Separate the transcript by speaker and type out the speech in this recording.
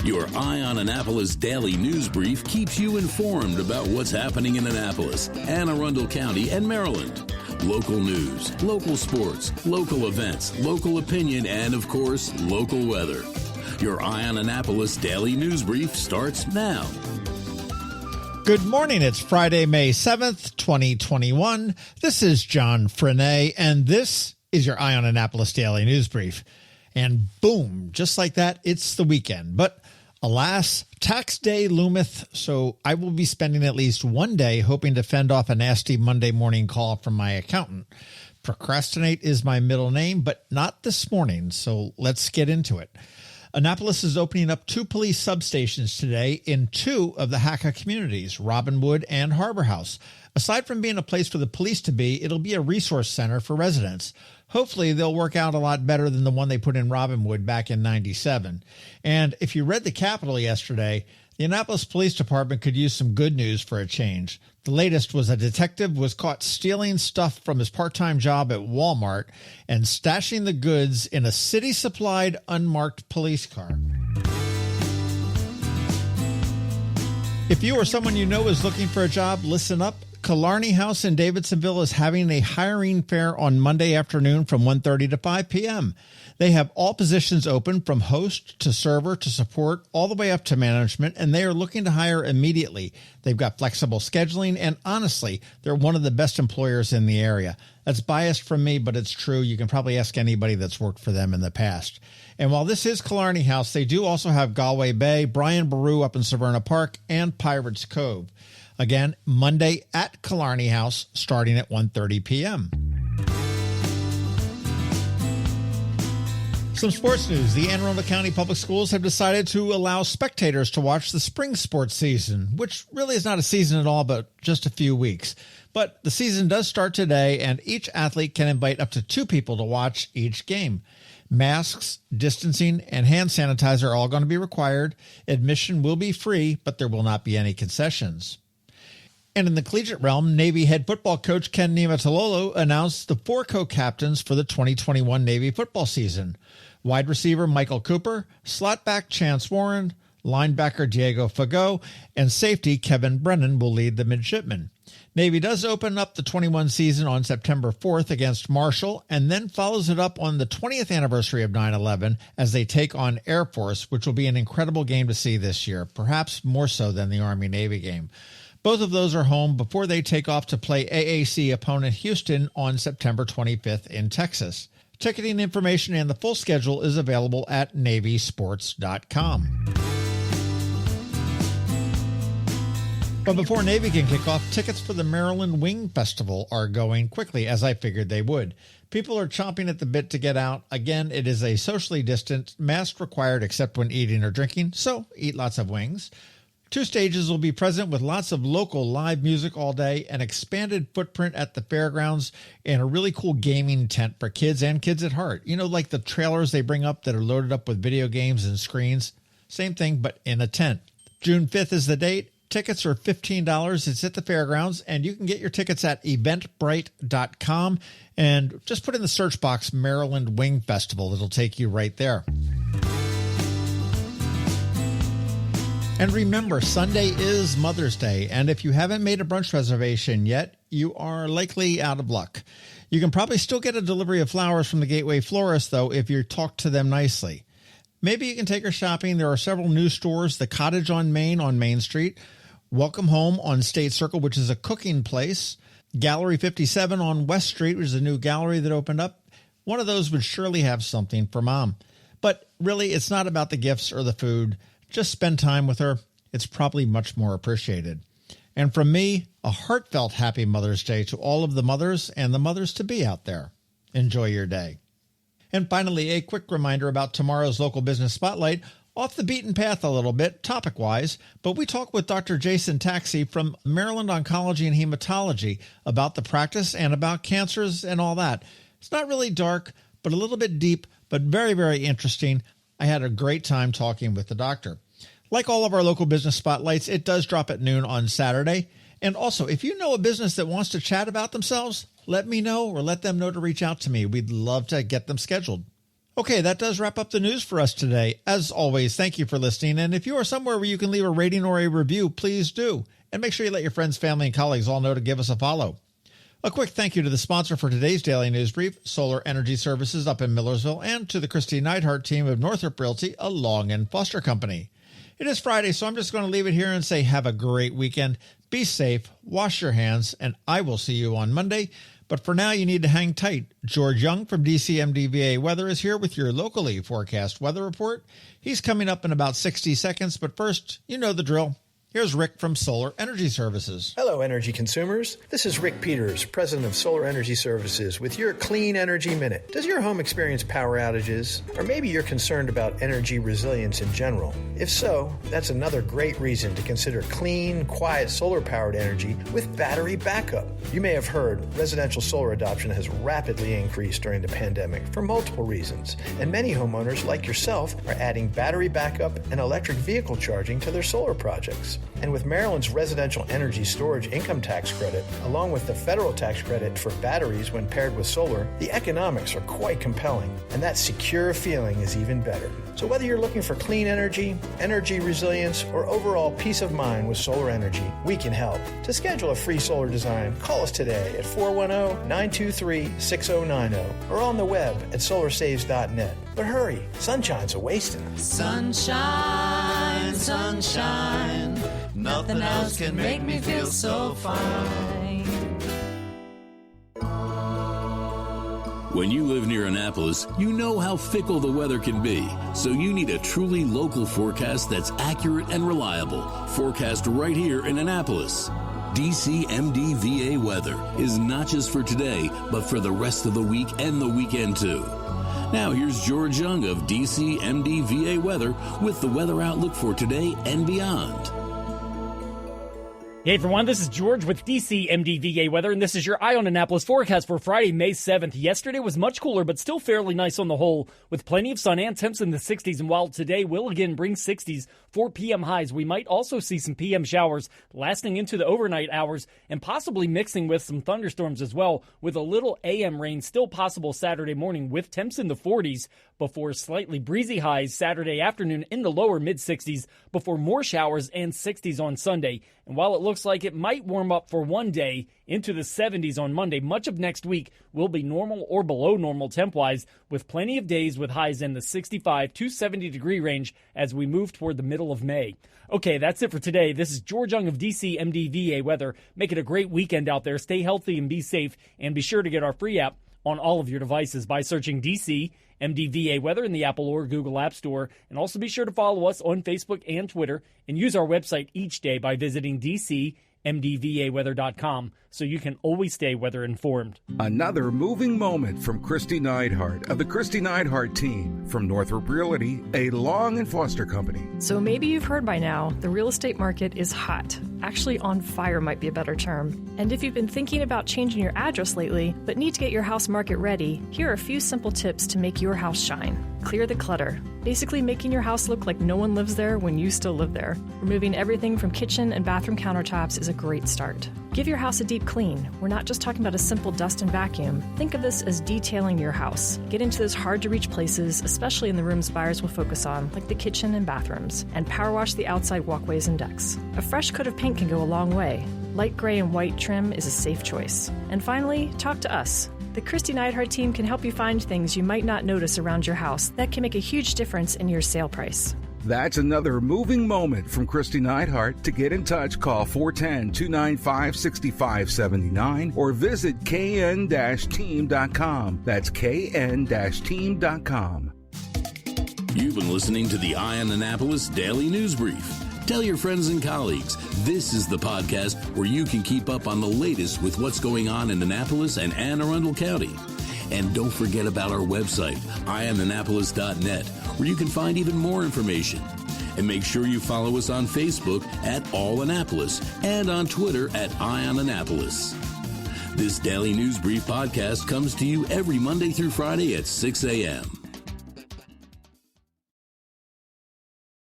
Speaker 1: Your Eye on Annapolis daily news brief keeps you informed about what's happening in Annapolis, Anne Arundel County, and Maryland. Local news, local sports, local events, local opinion, and, of course, local weather. Your Eye on Annapolis daily news brief starts now.
Speaker 2: Good morning. It's Friday, May 7th, 2021. This is John Frenaye, and this is your Eye on Annapolis daily news brief. And boom, just like that, it's the weekend. But alas, tax day loometh, so I will be spending at least one day hoping to fend off a nasty Monday morning call from my accountant. Procrastinate is my middle name, but not this morning, so let's get into it. Annapolis is opening up 2 police substations today in 2 of the HACA communities, Robinwood and Harbor House. Aside from being a place for the police to be, it'll be a resource center for residents. Hopefully, they'll work out a lot better than the one they put in Robinwood back in '97. And if you read the Capitol yesterday, the Annapolis Police Department could use some good news for a change. The latest was a detective was caught stealing stuff from his part-time job at Walmart and stashing the goods in a city-supplied unmarked police car. If you or someone you know is looking for a job, listen up. Killarney House in Davidsonville is having a hiring fair on Monday afternoon from 1:30 to 5 p.m. They have all positions open from host to server to support all the way up to management, and they are looking to hire immediately. They've got flexible scheduling, and honestly, they're one of the best employers in the area. That's biased from me, but it's true. You can probably ask anybody that's worked for them in the past. And while this is Killarney House, they do also have Galway Bay, Brian Boru up in Severna Park, and Pirates Cove. Again, Monday at Killarney House, starting at 1:30 p.m. Some sports news. The Anne Arundel County Public Schools have decided to allow spectators to watch the spring sports season, which really is not a season at all, but just a few weeks. But the season does start today, and each athlete can invite up to 2 people to watch each game. Masks, distancing, and hand sanitizer are all going to be required. Admission will be free, but there will not be any concessions. And in the collegiate realm, Navy head football coach Ken Niumatalolo announced the 4 co-captains for the 2021 Navy football season. Wide receiver Michael Cooper, slot back Chance Warren, linebacker Diego Fagot, and safety Kevin Brennan will lead the midshipmen. Navy does open up the 21 season on September 4th against Marshall, and then follows it up on the 20th anniversary of 9/11 as they take on Air Force, which will be an incredible game to see this year, perhaps more so than the Army-Navy game. Both of those are home before they take off to play AAC opponent Houston on September 25th in Texas. Ticketing information and the full schedule is available at NavySports.com. But before Navy can kick off, tickets for the Maryland Wing Festival are going quickly, as I figured they would. People are chomping at the bit to get out. Again, it is a socially distant, mask required except when eating or drinking, so eat lots of wings. 2 stages will be present with lots of local live music all day, an expanded footprint at the fairgrounds, and a really cool gaming tent for kids and kids at heart. You know, like the trailers they bring up that are loaded up with video games and screens. Same thing, but in a tent. June 5th is the date. Tickets are $15. It's at the fairgrounds, and you can get your tickets at eventbrite.com. And just put in the search box Maryland Wing Festival. It'll take you right there. And remember, Sunday is Mother's Day, and if you haven't made a brunch reservation yet, you are likely out of luck. You can probably still get a delivery of flowers from the Gateway Florist, though, if you talk to them nicely. Maybe you can take her shopping. There are several new stores, The Cottage on Main Street, Welcome Home on State Circle, which is a cooking place, Gallery 57 on West Street, which is a new gallery that opened up. One of those would surely have something for Mom. But really, it's not about the gifts or the food. Just spend time with her. It's probably much more appreciated. And from me, a heartfelt happy Mother's Day to all of the mothers and the mothers-to-be out there. Enjoy your day. And finally, a quick reminder about tomorrow's local business spotlight. Off the beaten path a little bit, topic-wise, but we talk with Dr. Jason Taxi from Maryland Oncology and Hematology about the practice and about cancers and all that. It's not really dark, but a little bit deep, but very, very interesting. I had a great time talking with the doctor. Like all of our local business spotlights, it does drop at noon on Saturday. And also, if you know a business that wants to chat about themselves, let me know or let them know to reach out to me. We'd love to get them scheduled. Okay, that does wrap up the news for us today. As always, thank you for listening. And if you are somewhere where you can leave a rating or a review, please do. And make sure you let your friends, family, and colleagues all know to give us a follow. A quick thank you to the sponsor for today's Daily News Brief, Solar Energy Services up in Millersville, and to the Kristi Neidhardt Team of Northrop Realty, a Long and Foster company. It is Friday, so I'm just going to leave it here and say have a great weekend. Be safe, wash your hands, and I will see you on Monday. But for now, you need to hang tight. George Young from DCMDVA Weather is here with your locally forecast weather report. He's coming up in about 60 seconds, but first, you know the drill. Here's Rick from Solar Energy Services.
Speaker 3: Hello, energy consumers. This is Rick Peters, president of Solar Energy Services, with your Clean Energy Minute. Does your home experience power outages? Or maybe you're concerned about energy resilience in general? If so, that's another great reason to consider clean, quiet solar-powered energy with battery backup. You may have heard residential solar adoption has rapidly increased during the pandemic for multiple reasons, and many homeowners, like yourself, are adding battery backup and electric vehicle charging to their solar projects. And with Maryland's residential energy storage income tax credit, along with the federal tax credit for batteries when paired with solar, the economics are quite compelling, and that secure feeling is even better. So whether you're looking for clean energy, energy resilience, or overall peace of mind with solar energy, we can help. To schedule a free solar design, call us today at 410-923-6090 or on the web at solarsaves.net. But hurry, sunshine's a-wasting.
Speaker 4: Sunshine, sunshine, nothing else can make me feel so fine.
Speaker 1: When you live near Annapolis, you know how fickle the weather can be. So you need a truly local forecast that's accurate and reliable. Forecast right here in Annapolis. DCMDVA Weather is not just for today, but for the rest of the week and the weekend too. Now here's George Young of DCMDVA Weather with the weather outlook for today and beyond.
Speaker 5: Hey everyone, this is George with DCMDVA Weather, and this is your Eye on Annapolis forecast for Friday, May 7th. Yesterday was much cooler, but still fairly nice on the whole, with plenty of sun and temps in the 60s. And while today will again bring 60s for PM highs, we might also see some PM showers lasting into the overnight hours and possibly mixing with some thunderstorms as well, with a little AM rain still possible Saturday morning with temps in the 40s before slightly breezy highs Saturday afternoon in the lower mid-60s before more showers and 60s on Sunday. And while it looks like it might warm up for one day into the 70s on Monday, much of next week will be normal or below normal temp-wise, with plenty of days with highs in the 65 to 70 degree range as we move toward the middle of May. Okay, that's it for today. This is George Young of DCMDVA Weather. Make it a great weekend out there. Stay healthy and be safe, and be sure to get our free app on all of your devices by searching DCMDVA Weather in the Apple or Google App Store. And also be sure to follow us on Facebook and Twitter, and use our website each day by visiting DCMDVAweather.com so you can always stay weather informed.
Speaker 6: Another moving moment from Kristi Neidhardt of the Kristi Neidhardt Team from Northrop Realty, a Long and Foster company.
Speaker 7: So maybe you've heard by now, the real estate market is hot. Actually, on fire might be a better term. And if you've been thinking about changing your address lately, but need to get your house market ready, here are a few simple tips to make your house shine. Clear the clutter. Basically making your house look like no one lives there when you still live there. Removing everything from kitchen and bathroom countertops is a great start. Give your house a deep clean. We're not just talking about a simple dust and vacuum. Think of this as detailing your house. Get into those hard-to-reach places, especially in the rooms buyers will focus on, like the kitchen and bathrooms, and power wash the outside walkways and decks. A fresh coat of paint can go a long way. Light gray and white trim is a safe choice. And finally, talk to us. The Kristi Neidhardt Team can help you find things you might not notice around your house that can make a huge difference in your sale price.
Speaker 6: That's another moving moment from Kristi Neidhardt. To get in touch, call 410-295-6579 or visit kn-team.com. That's kn-team.com.
Speaker 1: You've been listening to the Eye on Annapolis Daily News Brief. Tell your friends and colleagues, this is the podcast where you can keep up on the latest with what's going on in Annapolis and Anne Arundel County. And don't forget about our website, eyeonannapolis.net, where you can find even more information. And make sure you follow us on Facebook at All Annapolis and on Twitter at Eye on Annapolis. This Daily News Brief podcast comes to you every Monday through Friday at 6 a.m.